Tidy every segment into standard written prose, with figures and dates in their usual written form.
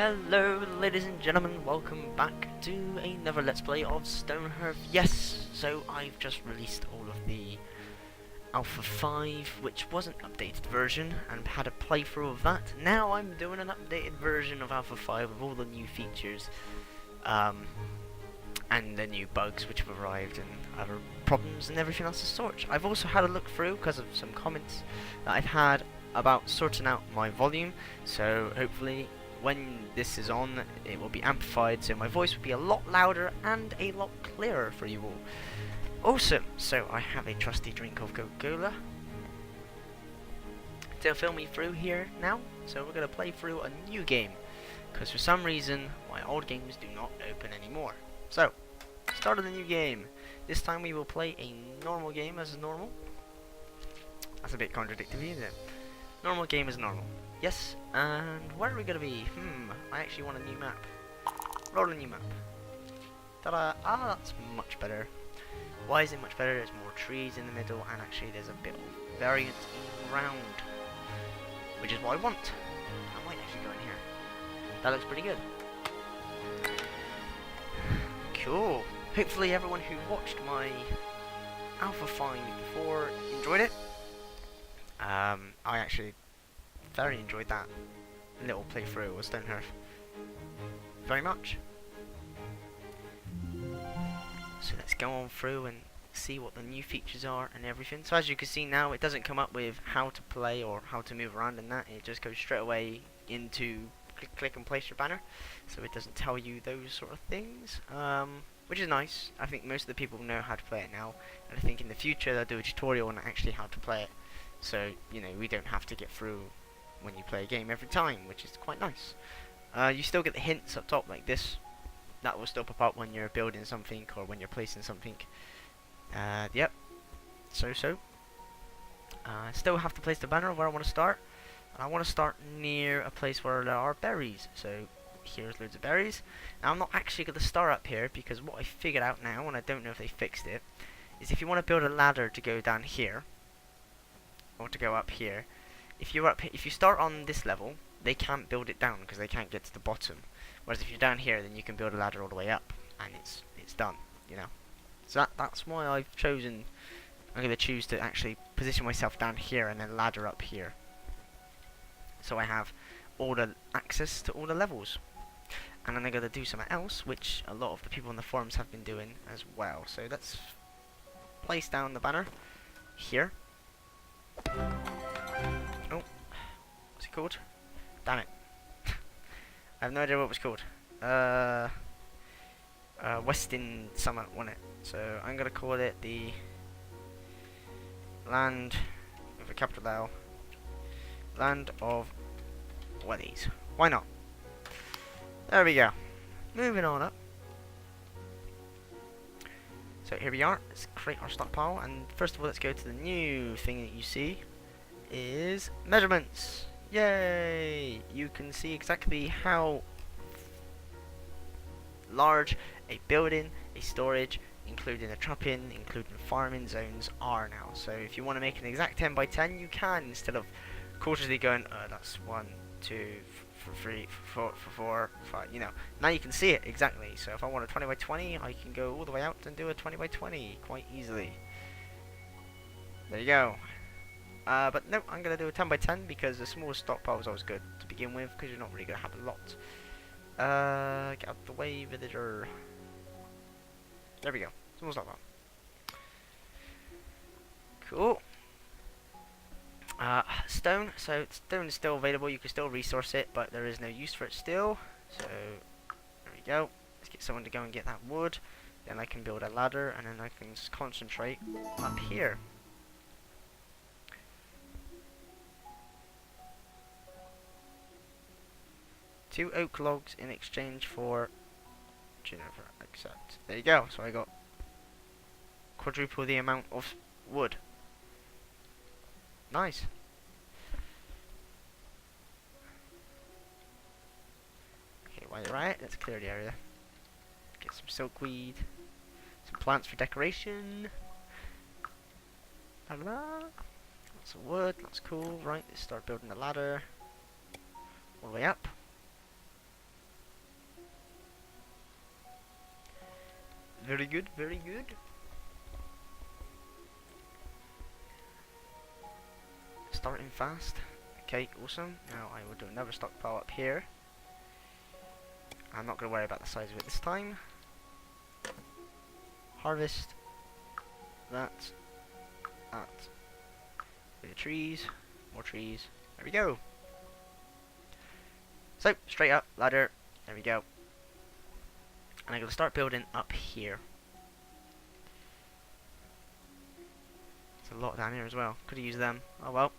Hello ladies and gentlemen, welcome back to another Let's Play of Stonhearth. Yes, so I've just released all of the Alpha 5, which was an updated version, and had a playthrough of that. Now I'm doing an updated version of Alpha 5 with all the new features, and the new bugs which have arrived, and other problems and everything else of sort. I've also had a look through, because of some comments that I've had about sorting out my volume, so hopefully when this is on, it will be amplified, so my voice will be a lot louder and a lot clearer for you all. Awesome! So I have a trusty drink of Coca-Cola to fill me through here now. So we're going to play through a new game, because for some reason my old games do not open anymore. So, start of the new game. This time we will play a normal game as normal. That's a bit contradictory, isn't it? Normal game as normal. Yes, and where are we going to be? I actually want a new map. Roll a new map. Ta-da! Ah, that's much better. Why is it much better? There's more trees in the middle, and actually there's a bit of variance around, which is what I want. I might actually go in here. That looks pretty good. Cool. Hopefully everyone who watched my Alpha 5 before enjoyed it. I actually thoroughly enjoyed that little playthrough of Stonhearth. Very much. So let's go on through and see what the new features are and everything. So as you can see now, it doesn't come up with how to play or how to move around and that. It just goes straight away into click and place your banner. So it doesn't tell you those sort of things, which is nice. I think most of the people know how to play it now, and I think in the future they'll do a tutorial on actually how to play it. So, you know, we don't have to get through when you play a game every time, which is quite nice. You still get the hints up top like this. That will still pop up when you're building something or when you're placing something. Yep. I still have to place the banner where I want to start. And I want to start near a place where there are berries. So here's loads of berries. Now I'm not actually going to start up here, because what I figured out now, and I don't know if they fixed it, is if you want to build a ladder to go down here, or to go up here, if you start on this level, they can't build it down because they can't get to the bottom. Whereas if you're down here, then you can build a ladder all the way up, and it's done, you know. So that's why I've chosen. I'm going to choose to actually position myself down here and then ladder up here, so I have all the access to all the levels. And then I'm going to do something else, which a lot of the people on the forums have been doing as well. So let's place down the banner here. Oh, what's it called? Damn it. I have no idea what it was called. Westin Summit, wasn't it? So I'm gonna call it the Land with a capital L. Land of Wellies. Why not? There we go. Moving on up. So here we are. Let's create our stockpile, and first of all, let's go to the new thing that you see. Is measurements. Yay! You can see exactly how large a building, a storage, including a trapping, including farming zones are now. So if you want to make an exact 10 by 10, you can, instead of cautiously going, that's 1, 2, 3, 4, 5, you know. Now you can see it exactly. So if I want a 20 by 20, I can go all the way out and do a 20 by 20 quite easily. There you go. But no, I'm going to do a 10 by 10 because the smallest stockpile is always good to begin with, because you're not really going to have a lot. Get out the way, villager. There we go. Small stockpile. Cool. Stone. So stone is still available. You can still resource it, but there is no use for it still. So there we go. Let's get someone to go and get that wood. Then I can build a ladder, and then I can just concentrate up here. Two oak logs in exchange for genera. Accept. There you go. So I got quadruple the amount of wood. Nice. Okay, while you're at it, let's clear the area. Get some silkweed, some plants for decoration. La la. Lots of wood. That's cool. Right, let's start building the ladder all the way up. Very good, very good. Starting fast. Okay, awesome. Now I will do another stockpile up here. I'm not going to worry about the size of it this time. Harvest. That. That. Bit of trees. More trees. There we go. So, straight up, ladder. There we go. And I'm going to start building up here. There's a lot down here as well. Could have used them. Oh well.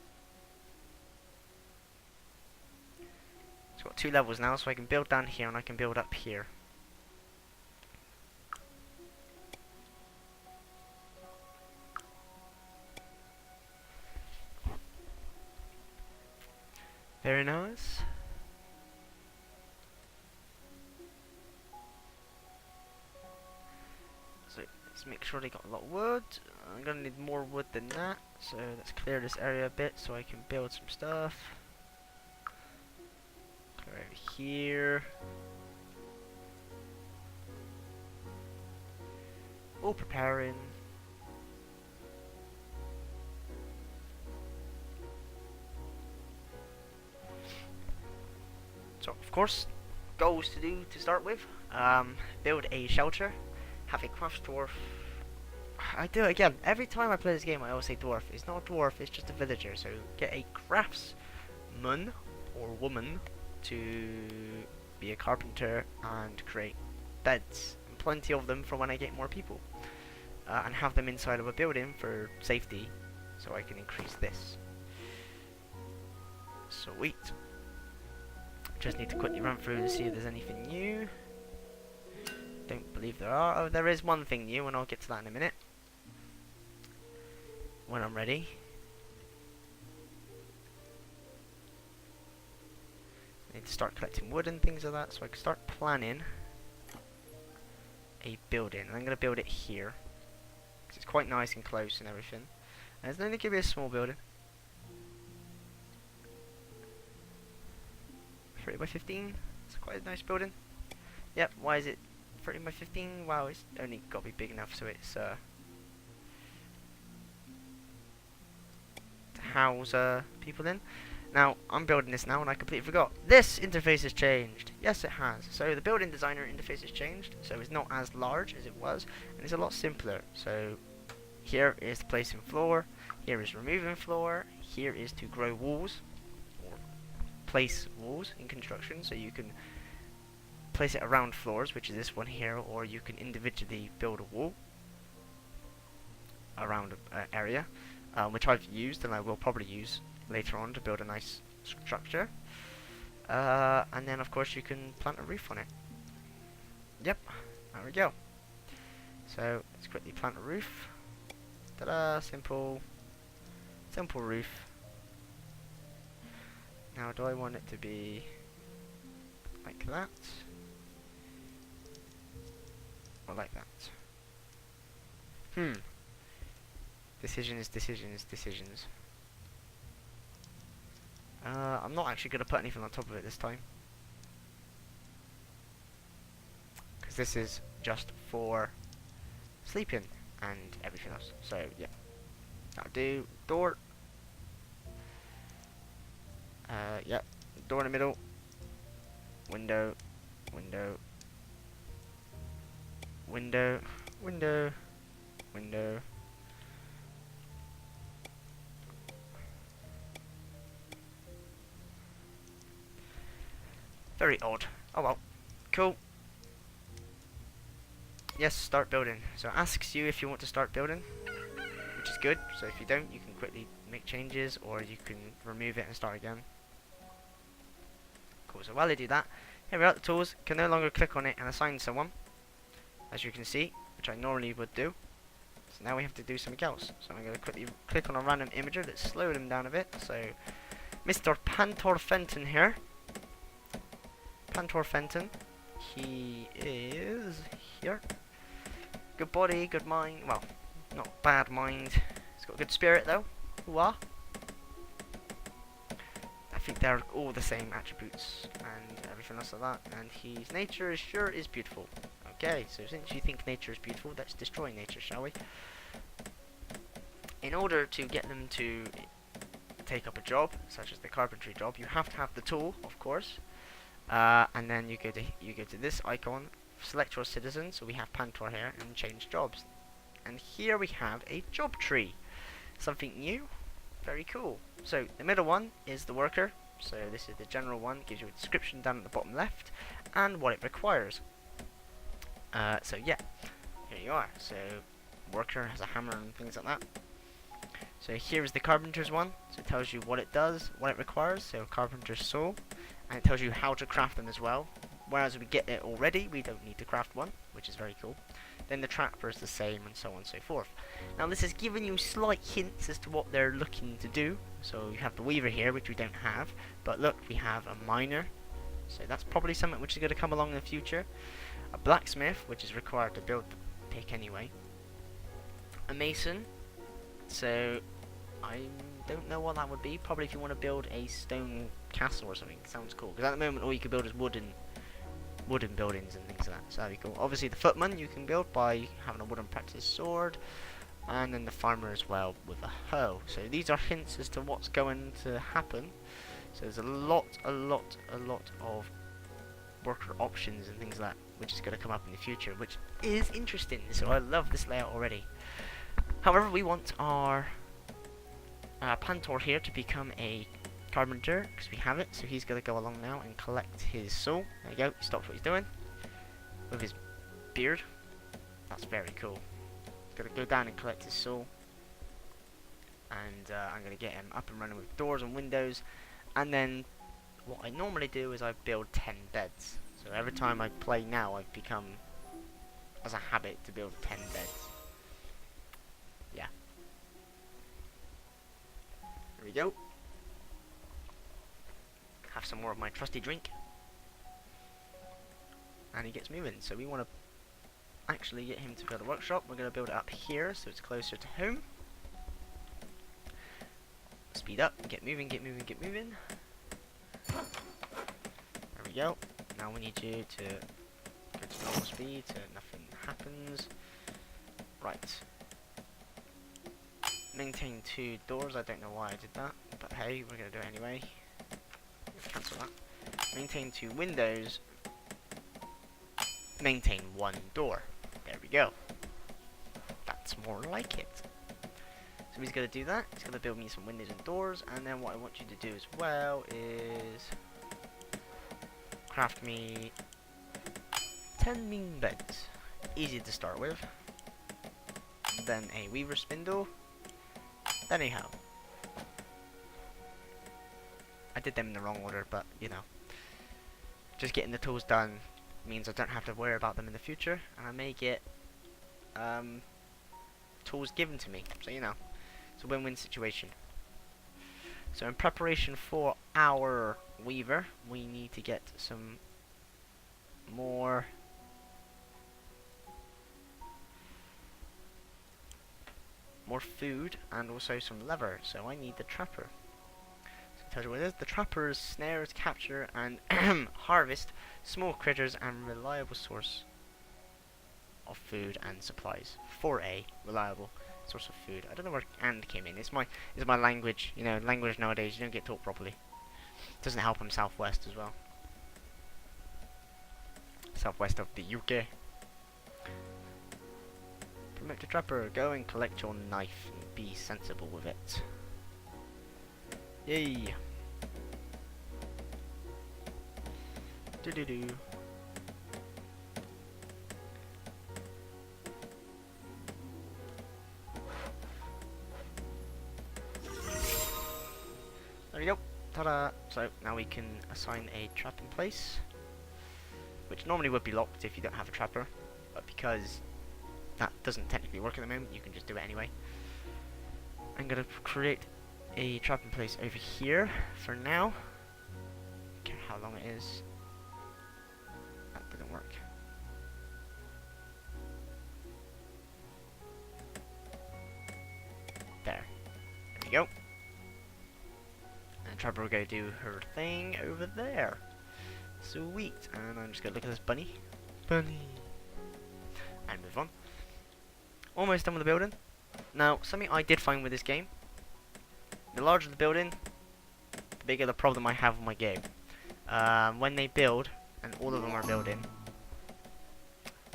It's got 2 levels now, so I can build down here and I can build up here. Very nice. So let's make sure they got a lot of wood. I'm gonna need more wood than that, so let's clear this area a bit so I can build some stuff. Clear over here. All preparing. So of course, goals to do to start with. Build a shelter. Have a craft dwarf. I do it again. Every time I play this game I always say dwarf. It's not a dwarf, it's just a villager. So get a craftsman or woman to be a carpenter and create beds. And plenty of them for when I get more people. And have them inside of a building for safety. So I can increase this. Sweet. Just need to quickly run through to see if there's anything new. Don't believe there are. Oh, there is one thing new, and I'll get to that in a minute. When I'm ready. I need to start collecting wood and things like that, so I can start planning a building. And I'm going to build it here. Because it's quite nice and close and everything. And it's only going to be a small building. 30 by 15. It's quite a nice building. Yep, why is it 30 by 15? Wow, it's only got to be big enough so it's to house people in. Now, I'm building this now and I completely forgot. This interface has changed. Yes, it has. So the building designer interface has changed. So it's not as large as it was. And it's a lot simpler. So here is placing floor. Here is removing floor. Here is to grow walls. Or place walls in construction. So you can place it around floors, which is this one here. Or you can individually build a wall around an area. Which I've used and I will probably use later on to build a nice structure. And then of course you can plant a roof on it. Yep, there we go. So let's quickly plant a roof. Ta-da, simple roof. Now do I want it to be like that? Or like that? Decisions. I'm not actually going to put anything on top of it this time. Because this is just for sleeping and everything else. So, yeah. That'll do. Door. Yep. Door in the middle. Window. Window. Window. Window. Window. Very odd. Oh well. Cool. Yes, start building. So it asks you if you want to start building, which is good. So if you don't, you can quickly make changes, or you can remove it and start again. Cool. So while they do that, here we are at the tools. Can no longer click on it and assign someone, as you can see, which I normally would do. So now we have to do something else. So I'm going to quickly click on a random imager. Let's slow them down a bit. So Mr. Pantor Fenton here. Pantor Fenton. He is here. Good body, good mind. Well, not bad mind. He's got good spirit though. Hooah. I think they're all the same attributes and everything else like that. And his nature is beautiful. Okay, so since you think nature is beautiful, let's destroy nature, shall we? In order to get them to take up a job, such as the carpentry job, you have to have the tool, of course. And then you go to this icon, select your citizen. So we have Pantor here, and change jobs. And here we have a job tree, something new, very cool. So the middle one is the worker. So this is the general one, gives you a description down at the bottom left, and what it requires. So yeah, here you are. So worker has a hammer and things like that. So here is the carpenter's one. So it tells you what it does, what it requires. So carpenter's saw, and it tells you how to craft them as well. Whereas we get it already, we don't need to craft one, which is very cool. Then the trapper is the same, and so on and so forth. Now this is giving you slight hints as to what they're looking to do. So you have the weaver here, which we don't have, but look, we have a miner. So that's probably something which is going to come along in the future. A blacksmith, which is required to build the pick anyway. A mason. So I don't know what that would be. Probably if you want to build a stone castle or something. Sounds cool. Because at the moment all you can build is wooden buildings and things like that. So that'd be cool. Obviously the footman you can build by having a wooden practice sword. And then the farmer as well with a hoe. So these are hints as to what's going to happen. So there's a lot of worker options and things like that, which is going to come up in the future, which is interesting. So I love this layout already. However, we want our Pantor here to become a carpenter, because we have it. So he's going to go along now and collect his saw. There you go, he stops what he's doing with his beard. That's very cool. He's going to go down and collect his saw. And I'm going to get him up and running with doors and windows. And then what I normally do is I build 10 beds. So every time I play now, I've become, as a habit, to build 10 beds. Yeah. Here we go. Have some more of my trusty drink. And he gets moving. So we want to actually get him to build a workshop. We're going to build it up here so it's closer to home. Speed up, get moving, get moving, get moving. There we go. Now we need you to go to normal speed so nothing happens. Right. Maintain 2 doors. I don't know why I did that, but hey, we're going to do it anyway. Cancel that. Maintain 2 windows. Maintain 1 door. There we go. That's more like it. So he's going to do that. He's going to build me some windows and doors. And then what I want you to do as well is craft me 10 mean beds. Easy to start with. Then a weaver spindle. Then a hoe. I did them in the wrong order, but you know. Just getting the tools done means I don't have to worry about them in the future. And I may get tools given to me. So you know. It's a win-win situation. So in preparation for our weaver, we need to get some more food and also some leather. So I need the trapper. So it tells you what it is. The trappers snares, capture and harvest small critters and reliable source of food and supplies. For a reliable source of food. I don't know where "and" came in. It's my language. You know, language nowadays you don't get taught properly. Doesn't help I'm Southwest as well. Southwest of the UK. Promote the trapper. Go and collect your knife and be sensible with it. Yay. Do do do. There we go. Ta-da! So now we can assign a trap in place, which normally would be locked if you don't have a trapper, but because that doesn't technically work at the moment, you can just do it anyway. I'm gonna create a trap in place over here for now. Don't care how long it is. That didn't work. There. There we go. And Trapper will go do her thing over there. Sweet. And I'm just gonna look at this bunny. Bunny. and move on. Almost done with the building. Now, something I did find with this game, the larger the building, the bigger the problem I have with my game. When they build, and all of them are building,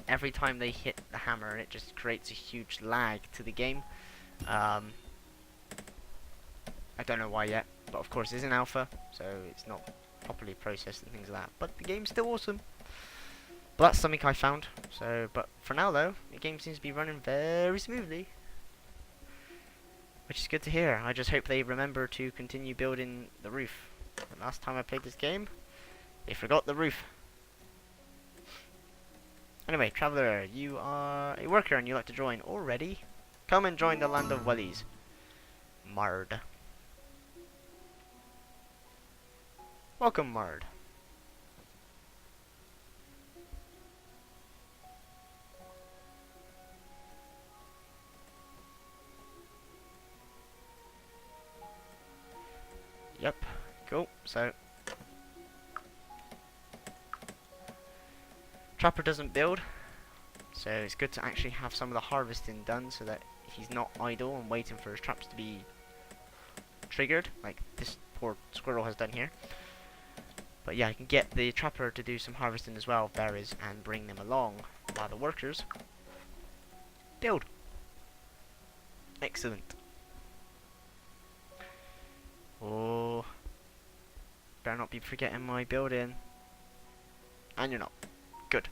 every time they hit the hammer, it just creates a huge lag to the game. I don't know why yet, but of course it's in alpha, so it's not properly processed and things like that. But the game's still awesome. But that's something I found. So, but for now though, the game seems to be running very smoothly, which is good to hear. I just hope they remember to continue building the roof. The last time I played this game, they forgot the roof. Anyway, traveler, you are a worker and you like to join already. Come and join the land of wellies. Mard. Welcome, Mard. Yep, cool. So, Trapper doesn't build, so it's good to actually have some of the harvesting done so that he's not idle and waiting for his traps to be triggered, like this poor squirrel has done here. But yeah, I can get the Trapper to do some harvesting as well of berries and bring them along while the workers build. Excellent. Oh, better not be forgetting my building. And you're not. Good.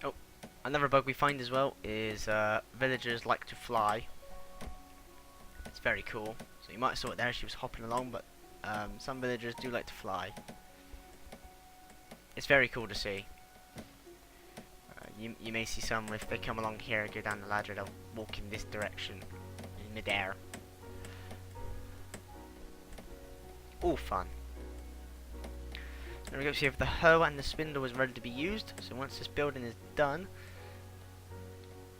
Oh, another bug we find as well is villagers like to fly. It's very cool. So you might have saw it there, she was hopping along, but some villagers do like to fly. It's very cool to see. You may see some, if they come along here, go down the ladder, they'll walk in this direction in midair. All fun. So we go see if the hoe and the spindle is ready to be used. So once this building is done,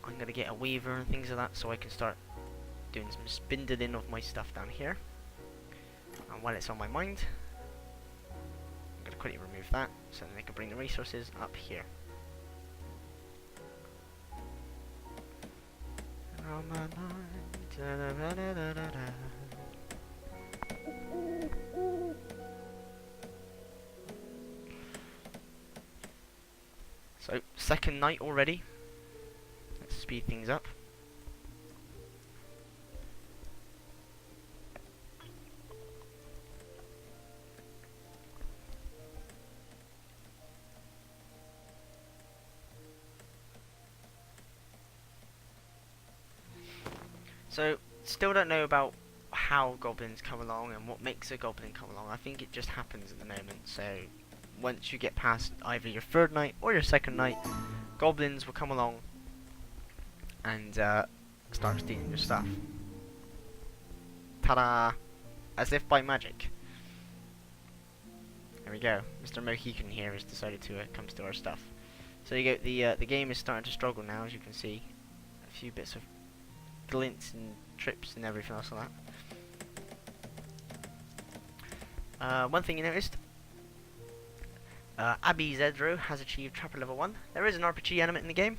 I'm gonna get a weaver and things like that, so I can start doing some spindling of my stuff down here. And while it's on my mind, I'm gonna quickly remove that, so then I can bring the resources up here. On my mind, da, da, da, da, da, da. So, second night already. Let's speed things up. So, still don't know about how goblins come along and what makes a goblin come along. I think it just happens at the moment. So, once you get past either your third night or your second night, goblins will come along and start stealing your stuff. Ta-da! As if by magic. There we go. Mr. Mohican here has decided to come steal our stuff. So you go. The game is starting to struggle now, as you can see. A few bits of glints and trips and everything else like that. One thing you noticed, Abby Zedro has achieved Trapper level 1. There is an RPG element in the game,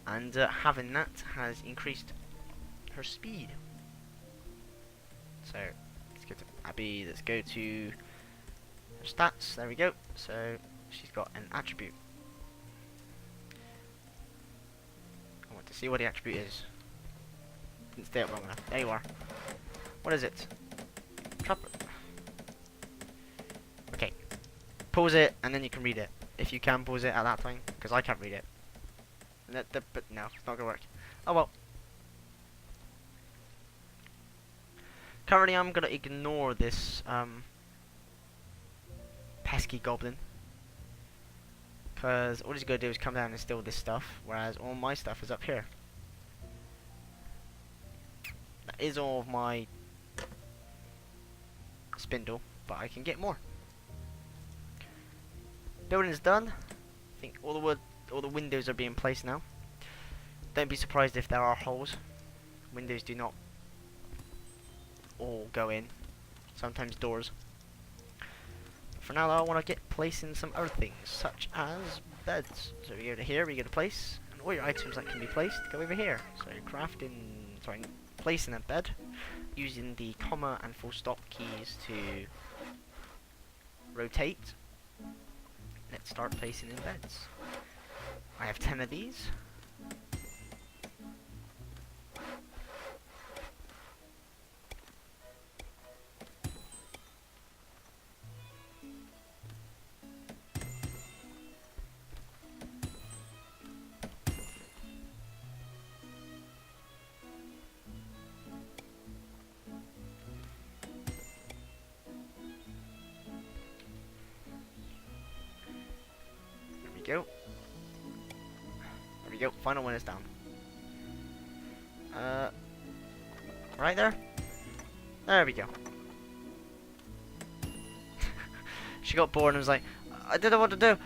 and having that has increased her speed. So let's go to Abby, let's go to her stats, there we go. So she's got an attribute. I want to see what the attribute is. Didn't stay up long enough. There you are. What is it? Trapper. Okay. Pause it and then you can read it. If you can pause it at that time, because I can't read it. But no, it's not gonna work. Oh well. Currently I'm gonna ignore this pesky goblin, because all he's gonna do is come down and steal this stuff, whereas all my stuff is up here. That is all of my spindle, but I can get more. Building is done. I think all the windows are being placed now. Don't be surprised if there are holes. Windows do not all go in. Sometimes doors. For now, though, I want to get placing some other things, such as beds. So we go to here, we go to place, and all your items that can be placed go over here. So placing a bed using the comma and full stop keys to rotate. Let's start placing in beds. I have 10 of these. Go. There we go. Final one is down. Right there. There we go. She got bored and was like, I didn't know what to do.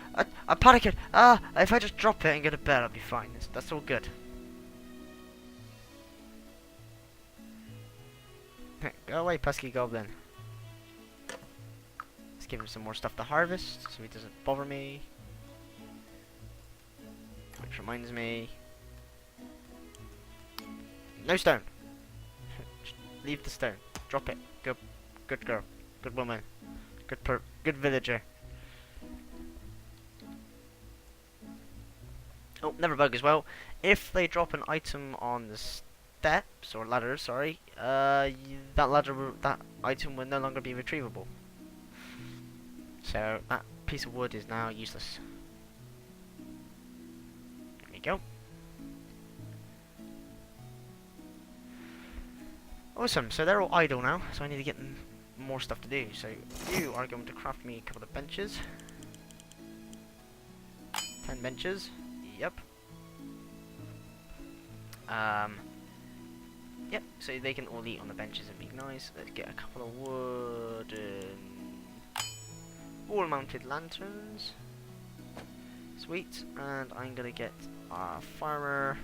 I panicked. If I just drop it and go to bed, I'll be fine. That's all good. Go away, pesky goblin. Let's give him some more stuff to harvest so he doesn't bother me. Which reminds me, no stone. Leave the stone. Drop it. Good girl. Good woman. Good villager. Oh, never bug as well. If they drop an item on the steps or ladders, sorry, that item will no longer be retrievable. So that piece of wood is now useless. Go. Awesome, so they're all idle now, so I need to get more stuff to do. So you are going to craft me a couple of benches. 10 benches. Yep. Yep, so they can all eat on the benches and be nice. Let's get a couple of wooden wall mounted lanterns. Sweet, and I'm gonna get a farmer.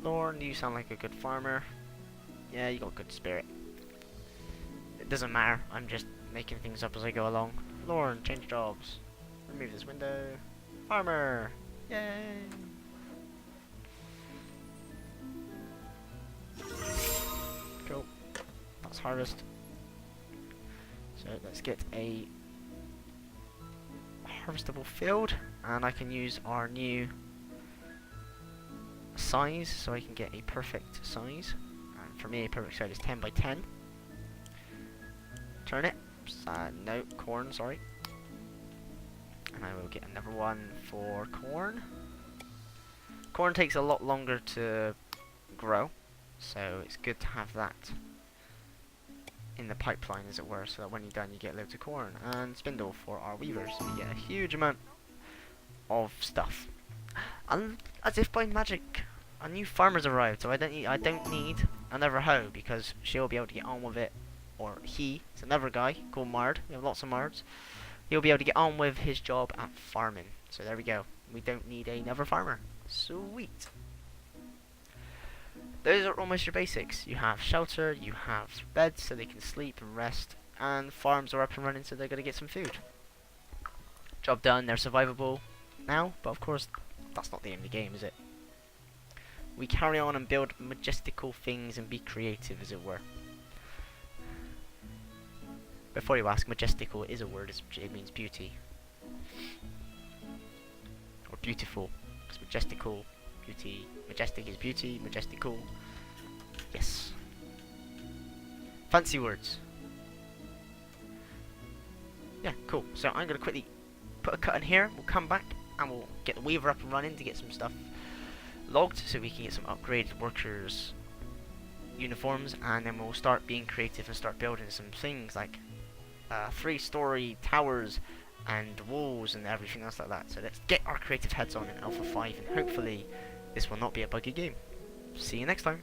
Lorne, you sound like a good farmer. Yeah, you got good spirit. It doesn't matter, I'm just making things up as I go along. Lorne, change jobs. Remove this window. Farmer! Yay! Cool. That's harvest. So let's get a harvestable field, and I can use our new size, so I can get a perfect size. And for me, a perfect size is 10 by 10. Turnips, no, corn, sorry. And I will get another one for corn. Corn takes a lot longer to grow, so it's good to have that in the pipeline, as it were, so that when you're done you get loads of corn. And spindle for our weavers, so we get a huge amount of stuff. And as if by magic, a new farmer's arrived, so I don't need another hoe, because she'll be able to get on with it, or he, it's another guy called Mard, we have lots of Mards, he'll be able to get on with his job at farming. So there we go, we don't need another farmer. Sweet. Those are almost your basics. You have shelter, you have beds so they can sleep and rest, and farms are up and running so they're going to get some food. Job done, they're survivable now, but of course that's not the aim of the game, is it? We carry on and build majestical things and be creative, as it were. Before you ask, majestical is a word, it means beauty. Or beautiful, because majestical, beauty, majestic is beauty, majestical, yes. Fancy words. Yeah, cool. So I'm going to quickly put a cut in here, we'll come back and we'll get the weaver up and running to get some stuff logged so we can get some upgraded workers uniforms, and then we'll start being creative and start building some things like 3-story towers and walls and everything else like that. So let's get our creative heads on in Alpha 5, and hopefully this will not be a buggy game. See you next time.